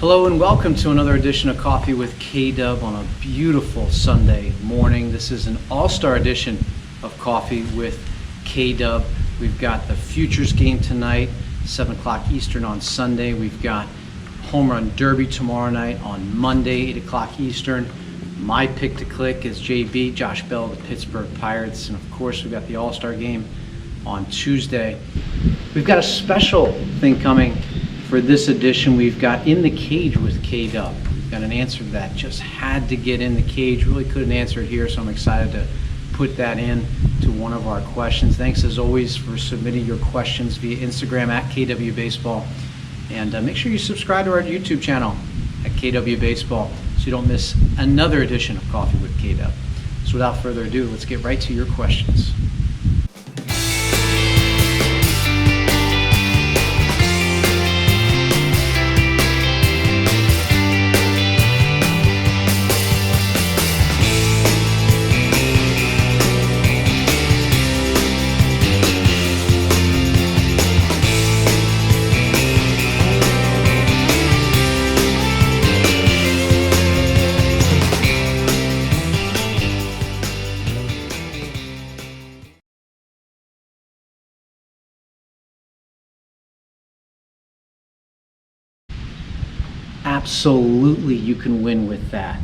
Hello and welcome to another edition of Coffee with Kdub on a beautiful Sunday morning. This is an all-star edition of Coffee with Kdub. We've got the Futures game tonight, 7 o'clock Eastern on Sunday. We've got Home Run Derby tomorrow night on Monday, 8 o'clock Eastern. My pick to click is JB, Josh Bell, the Pittsburgh Pirates. And of course, we've got the All-Star game on Tuesday. We've got a special thing coming for this edition. We've got In the Cage with Kdub. We've got an answer to that. Just had to get in the cage. Really couldn't answer it here, so I'm excited to put that in to one of our questions. Thanks as always for submitting your questions via Instagram at kwbaseball. And make sure you subscribe to our YouTube channel at kwbaseball so you don't miss another edition of Coffee with Kdub. So without further ado, let's get right to your questions. Absolutely, you can win with that.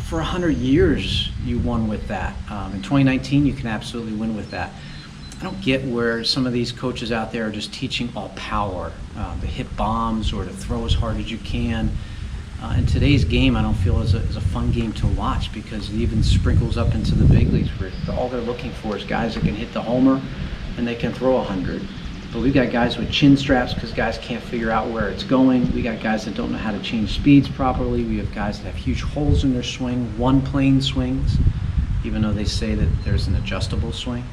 For 100 years, you won with that. In 2019, you can absolutely win with that. I don't get where some of these coaches out there are just teaching all power, to hit bombs or to throw as hard as you can. In today's game, I don't feel is a fun game to watch because it even sprinkles up into the big leagues where all they're looking for is guys that can hit the homer and they can throw 100. But we've got guys with chin straps because guys can't figure out where it's going. We got guys that don't know how to change speeds properly. We have guys that have huge holes in their swing, one-plane swings, even though they say that there's an adjustable swing.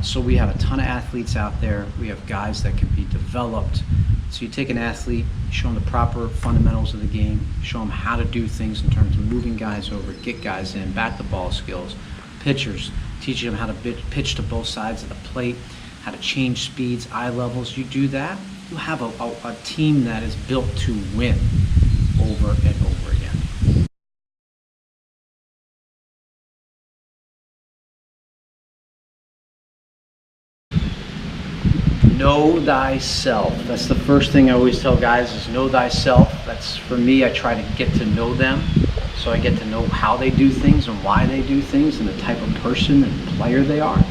So we have a ton of athletes out there. We have guys that can be developed. So you take an athlete, show them the proper fundamentals of the game, show them how to do things in terms of moving guys over, get guys in, bat the ball skills, pitchers, teaching them how to pitch to both sides of the plate, how to change speeds, eye levels. You do that, you have a team that is built to win over and over again. Know thyself. That's the first thing I always tell guys is know thyself. That's, for me, I try to get to know them. So I get to know how they do things and why they do things and the type of person and player they are.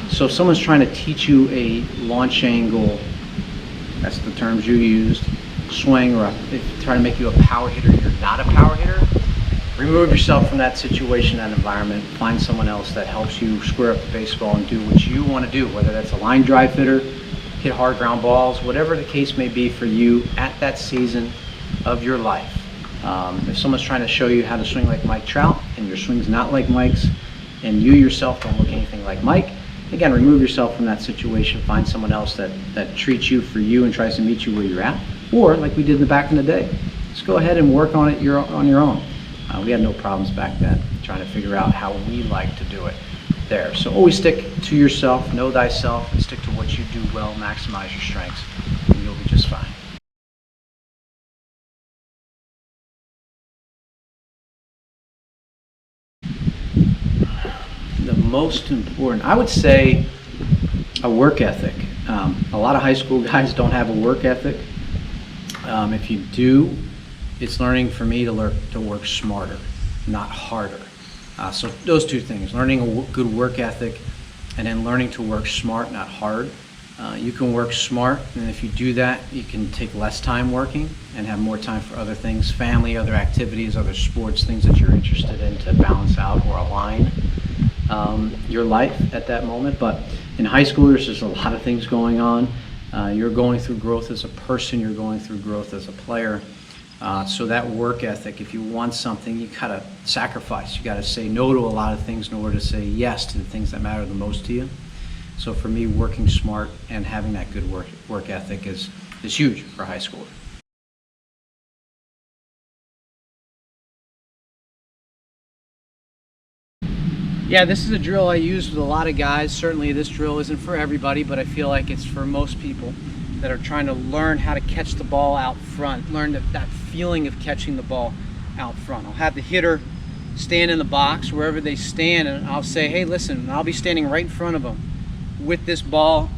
So if someone's trying to teach you a launch angle, that's the terms you used, swing, or if trying to make you a power hitter, you're not a power hitter, remove yourself from that situation, that environment, find someone else that helps you square up the baseball and do what you want to do, whether that's a line drive hitter, hit hard ground balls, whatever the case may be for you at that season of your life. If someone's trying to show you how to swing like Mike Trout and your swing's not like Mike's and you yourself don't look anything like Mike, again, remove yourself from that situation, find someone else that treats you for you and tries to meet you where you're at. Or, like we did in the back in the day, just go ahead and work on it on your own. We had no problems back then trying to figure out how we like to do it there. So always stick to yourself, know thyself, and stick to what you do well, maximize your strengths, and you'll be just fine. The most important, I would say, a work ethic. A lot of high school guys don't have a work ethic. If you do, it's learning for me to work smarter, not harder. So those two things, learning a good work ethic and then learning to work smart, not hard. You can work smart, and if you do that, you can take less time working and have more time for other things, family, other activities, other sports, things that you're interested in to balance out or align your life at that moment. But in high school, there's just a lot of things going on. You're going through growth as a person, you're going through growth as a player. So that work ethic, if you want something, you gotta sacrifice. You gotta say no to a lot of things in order to say yes to the things that matter the most to you. So for me, working smart and having that good work ethic is huge for a high schooler. Yeah, this is a drill I use with a lot of guys. Certainly this drill isn't for everybody, but I feel like it's for most people. that are trying to learn how to catch the ball out front, learn that feeling of catching the ball out front. I'll have the hitter stand in the box wherever they stand, and I'll say, hey, listen, I'll be standing right in front of them with this ball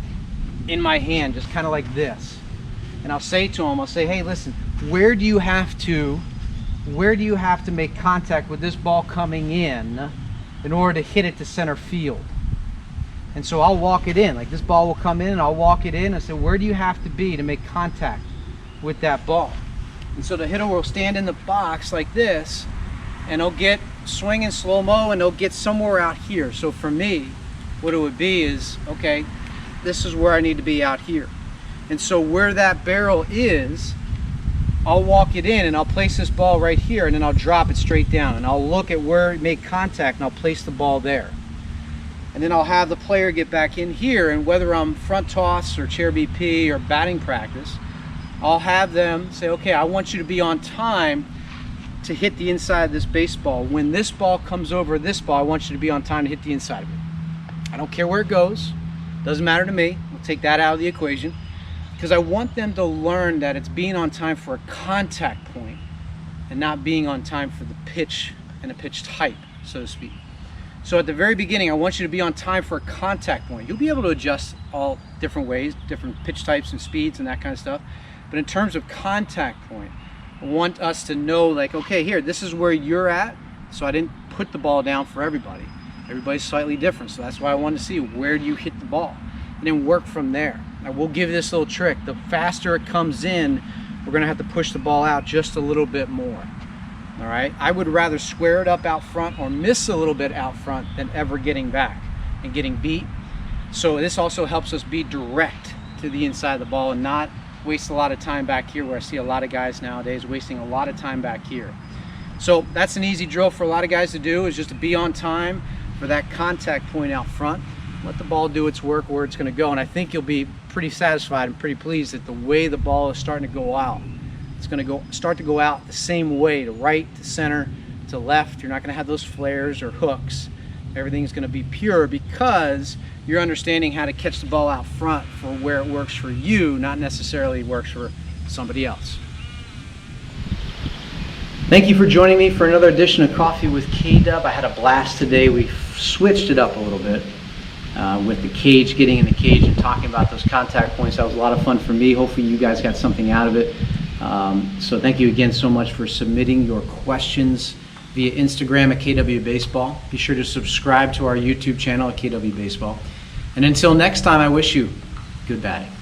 in my hand, just kind of like this. And I'll say to them, I'll say, hey, listen, where do you have to make contact with this ball coming in order to hit it to center field? And so I'll walk it in, like this ball will come in and I'll walk it in and say, where do you have to be to make contact with that ball? And so the hitter will stand in the box like this, and he'll get swinging slow-mo, and he'll get somewhere out here. So for me, what it would be is, okay, this is where I need to be out here. And so where that barrel is, I'll walk it in and I'll place this ball right here, and then I'll drop it straight down, and I'll look at where it made contact and I'll place the ball there. And then I'll have the player get back in here, and whether I'm front toss or chair BP or batting practice, I'll have them say, okay, I want you to be on time to hit the inside of this baseball. When this ball comes over this ball, I want you to be on time to hit the inside of it. I don't care where it goes. Doesn't matter to me. We'll take that out of the equation, because I want them to learn that it's being on time for a contact point and not being on time for the pitch and the pitch type, so to speak. So at the very beginning, I want you to be on time for a contact point. You'll be able to adjust all different ways, different pitch types and speeds and that kind of stuff. But in terms of contact point, I want us to know, like, okay, here, this is where you're at. So I didn't put the ball down for everybody. Everybody's slightly different. So that's why I wanted to see, where do you hit the ball? And then work from there. I will give this little trick. The faster it comes in, we're going to have to push the ball out just a little bit more. All right, I would rather square it up out front or miss a little bit out front than ever getting back and getting beat. So this also helps us be direct to the inside of the ball and not waste a lot of time back here, where I see a lot of guys nowadays wasting a lot of time back here. So that's an easy drill for a lot of guys to do, is just to be on time for that contact point out front. Let the ball do its work where it's going to go, and I think you'll be pretty satisfied and pretty pleased that the way the ball is starting to go out, it's going to start to go out the same way, to right, to center, to left. You're not going to have those flares or hooks. Everything's going to be pure, because you're understanding how to catch the ball out front for where it works for you, not necessarily works for somebody else. Thank you for joining me for another edition of Coffee with Kdub. I had a blast today. We switched it up a little bit with the cage, getting in the cage and talking about those contact points. That was a lot of fun for me. Hopefully you guys got something out of it. So thank you again so much for submitting your questions via Instagram at kwbaseball. Be sure to subscribe to our YouTube channel at kwbaseball. And until next time, I wish you good batting.